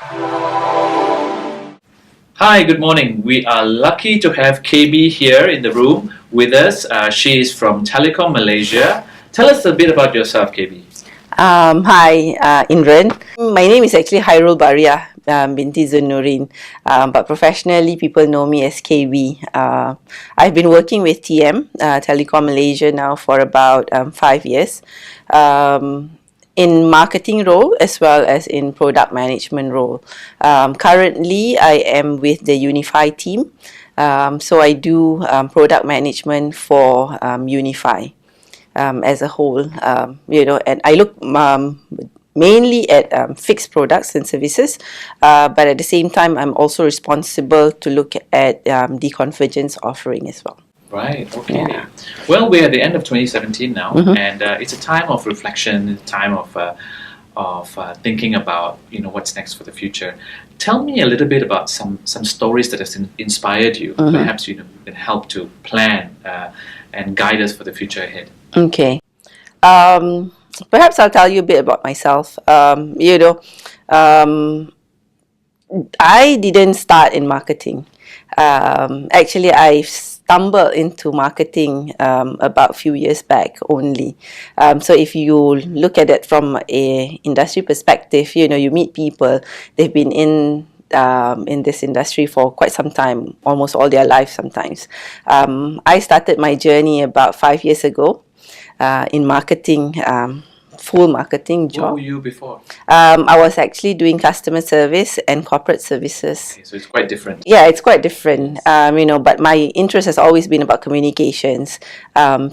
Hi, good morning. We are lucky to have KB here in the room with us. She is from Telecom Malaysia. Tell us a bit about yourself, KB. Hi, Indran. My name is actually Khairulbhariah binti Zunurin, but professionally people know me as KB. I've been working with TM, Telecom Malaysia now for about 5 years. In marketing role as well as in product management role. Currently, I am with the Unify team. So I do product management for Unify as a whole, and I look mainly at fixed products and services, but at the same time, I'm also responsible to look at the convergence offering as well. Right, okay. Yeah. Well, we're at the end of 2017 now, and it's a time of reflection, a time of thinking about what's next for the future. Tell me a little bit about some stories that have inspired you, perhaps can help to plan and guide us for the future ahead. Okay. Perhaps I'll tell you a bit about myself. I didn't start in marketing. Actually, I stumbled into marketing about a few years back only. So if you look at it from a industry perspective, you meet people, they've been in this industry for quite some time, almost all their life sometimes. I started my journey about 5 years ago in marketing. Full marketing job. What were you before? I was actually doing customer service and corporate services. Okay, so it's quite different. Yeah, it's quite different. But my interest has always been about communications,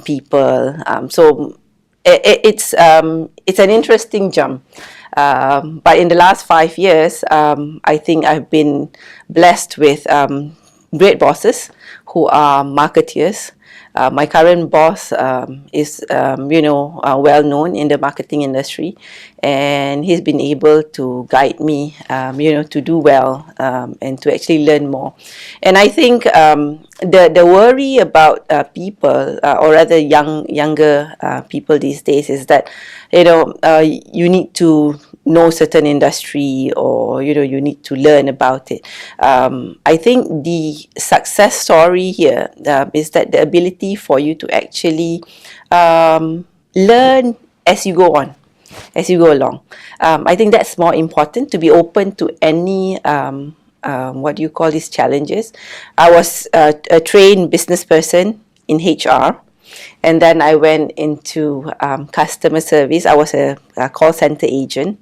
people. So it's an interesting jump. But in the last 5 years, I think I've been blessed with great bosses who are marketeers. My current boss is, well known in the marketing industry, and he's been able to guide me, to do well and to actually learn more. And I think the worry about people, or rather younger people these days, is that you need to know certain industry, or you need to learn about it. I think the success story here is that the ability for you to actually learn as you go on, as you go along. I think that's more important, to be open to any what do you call these challenges. I was a trained business person in HR. And then I went into customer service. I was a call center agent.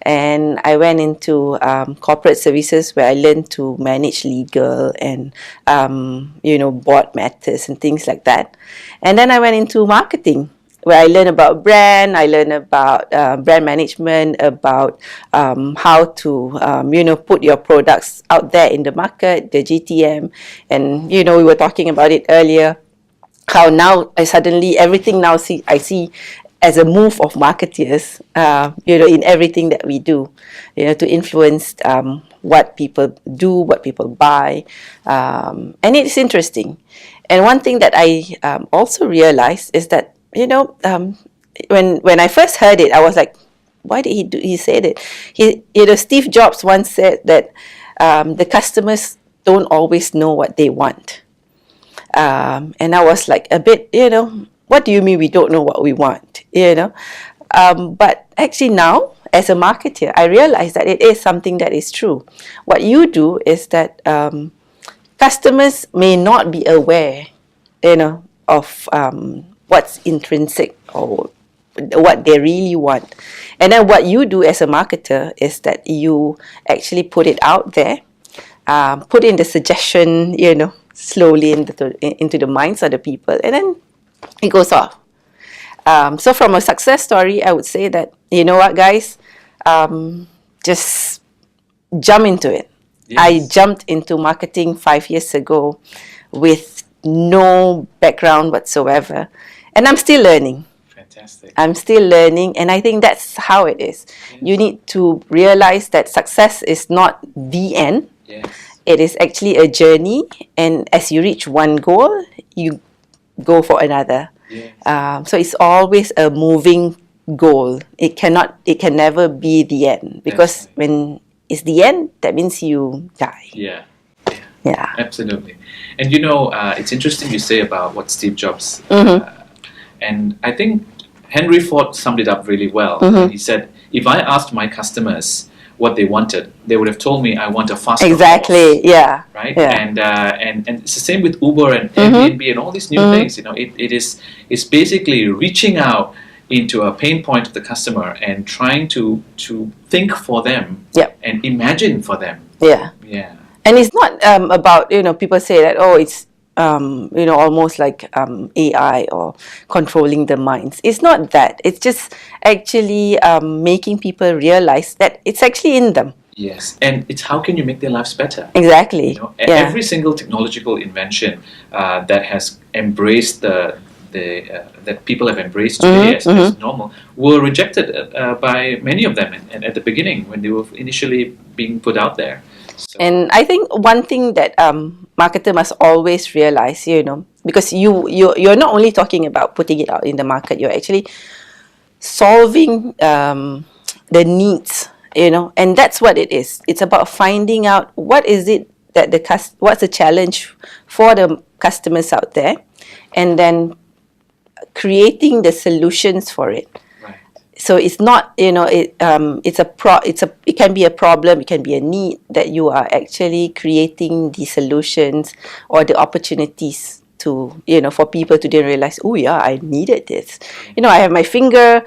And I went into corporate services, where I learned to manage legal and board matters and things like that. And then I went into marketing, where I learned about brand. I learned about brand management, about how to put your products out there in the market, the GTM. And we were talking about it earlier, how now I suddenly everything now I see as a move of marketeers, in everything that we do, to influence what people do, what people buy, and it's interesting. And one thing that I also realized is that when I first heard it, I was like, why did he say that? Steve Jobs once said that the customers don't always know what they want. And I was like a bit, what do you mean we don't know what we want? But actually now, as a marketer, I realize that it is something that is true. What you do is that customers may not be aware, of what's intrinsic or what they really want. And then what you do as a marketer is that you actually put it out there, put in the suggestion, slowly into the minds of the people, and then it goes off. So from a success story, I would say that, you know what, guys, just jump into it. Yes. I jumped into marketing 5 years ago with no background whatsoever, and I'm still learning. Fantastic. I'm still learning, and I think that's how it is. Yes. You need to realize that success is not the end. Yes. It is actually a journey, and as you reach one goal, you go for another. Yes. So it's always a moving goal. It can never be the end, because when is the end, that means you die. Yeah. Yeah. Absolutely. And it's interesting you say about what Steve Jobs, and I think Henry Ford summed it up really well. And he said, if I asked my customers what they wanted, they would have told me, I want a faster Exactly. horse. Yeah. Right? Yeah. And it's the same with Uber and Airbnb and all these new things. It's basically reaching out into a pain point of the customer and trying to think for them and imagine for them. Yeah. Yeah. And it's not about, people say that, oh, it's, almost like AI or controlling the minds. It's not that. It's just actually making people realize that it's actually in them. Yes, and it's how can you make their lives better? Exactly. Every single technological invention that has embraced that people have embraced today as normal were rejected by many of them at the beginning when they were initially being put out there. So. And I think one thing that marketer must always realize, because you're not only talking about putting it out in the market, you're actually solving the needs, and that's what it is. It's about finding out what is it that what's the challenge for the customers out there, and then creating the solutions for it. So it's not, it can be a problem, it can be a need that you are actually creating the solutions or the opportunities to, for people to then realize, oh yeah, I needed this. I have my finger.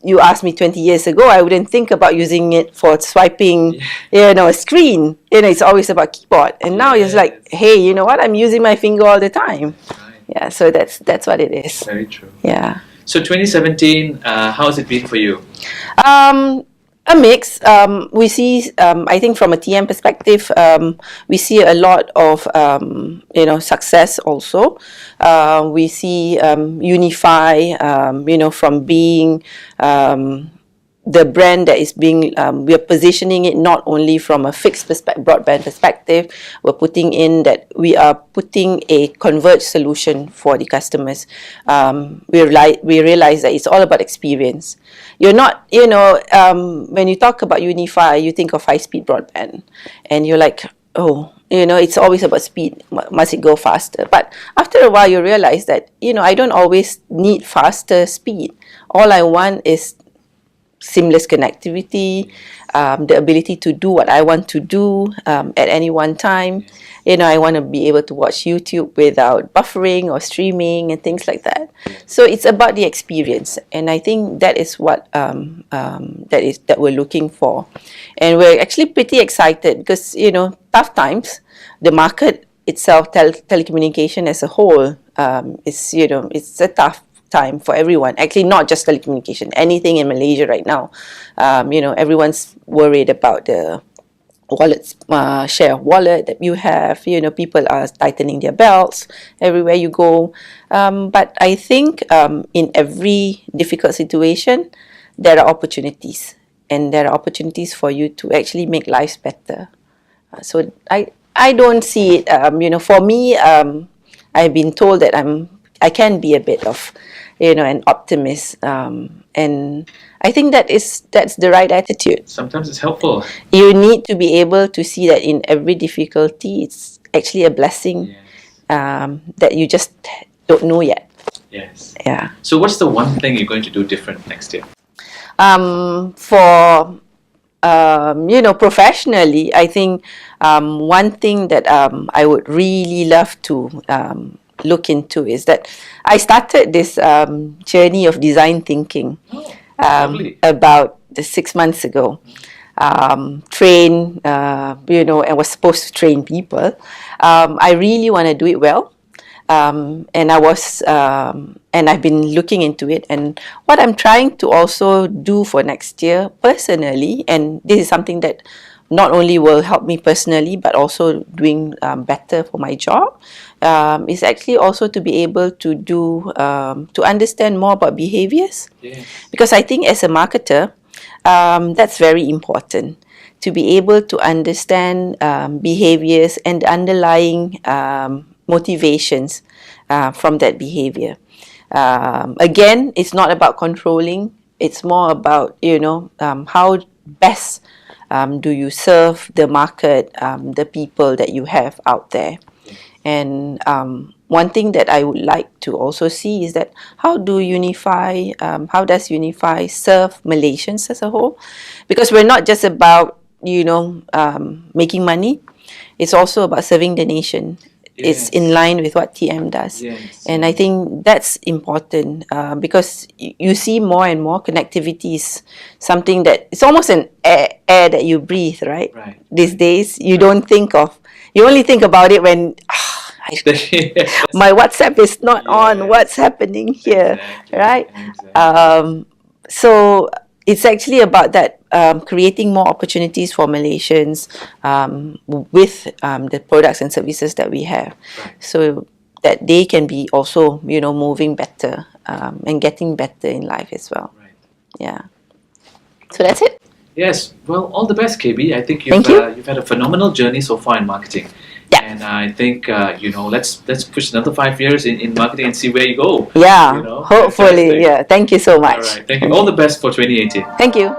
You asked me 20 years ago, I wouldn't think about using it for swiping, a screen. It's always about keyboard. And now it's like, hey, you know what? I'm using my finger all the time. Right. Yeah, so that's what it is. Very true. Yeah. So 2017, how has it been for you? A mix. We see, I think from a TM perspective, we see a lot of, success also. We see Unify, from being the brand that is being, we are positioning it not only from a fixed broadband perspective, we're putting in that we are putting a converged solution for the customers. We realize that it's all about experience. You're not, when you talk about Unify, you think of high-speed broadband, and you're like, oh, it's always about speed. Must it go faster? But after a while, you realize that, I don't always need faster speed. All I want is seamless connectivity, the ability to do what I want to do at any one time. I want to be able to watch YouTube without buffering or streaming and things like that. So it's about the experience, and I think that is what that we're looking for, and we're actually pretty excited because tough times, the market itself, telecommunication as a whole, is it's a tough time for everyone. Actually, not just telecommunication, anything in Malaysia right now. Everyone's worried about the wallets, share of wallet that you have. People are tightening their belts everywhere you go. But I think in every difficult situation, there are opportunities, and there are opportunities for you to actually make lives better. So I don't see it. For me, I've been told that I can be a bit of an optimist, and I think that's the right attitude. Sometimes it's helpful. You need to be able to see that in every difficulty, it's actually a blessing. That you just don't know yet. Yes. Yeah. So what's the one thing you're going to do different next year? For professionally, I think one thing that I would really love to look into is that I started this journey of design thinking about 6 months ago. And was supposed to train people. I really want to do it well. And I've been looking into it, and what I'm trying to also do for next year personally, and this is something that not only will help me personally, but also doing better for my job, is actually also to be able to to understand more about behaviors. Yes. Because I think as a marketer, that's very important, to be able to understand behaviors and the underlying motivations from that behavior. Again, it's not about controlling. It's more about how best Do you serve the market, the people that you have out there? And one thing that I would like to also see is that how does Unify serve Malaysians as a whole? Because we're not just about making money. It's also about serving the nation. It's in line with what TM does. And I think that's important because you see more and more connectivity is something that it's almost an air that you breathe, right? These days, you don't think of, you only think about it when my WhatsApp is not on, what's happening here, right? So it's actually about that, creating more opportunities for Malaysians with the products and services that we have, so that they can be also, moving better and getting better in life as well. Yeah. So that's it. Yes. Well, all the best, KB. I think Thank you. You've had a phenomenal journey so far in marketing. Yeah. And I think let's push another 5 years in marketing and see where you go. Yeah. Hopefully. Fantastic. Yeah. Thank you so much. All right. Thank you. All the best for 2018. Thank you.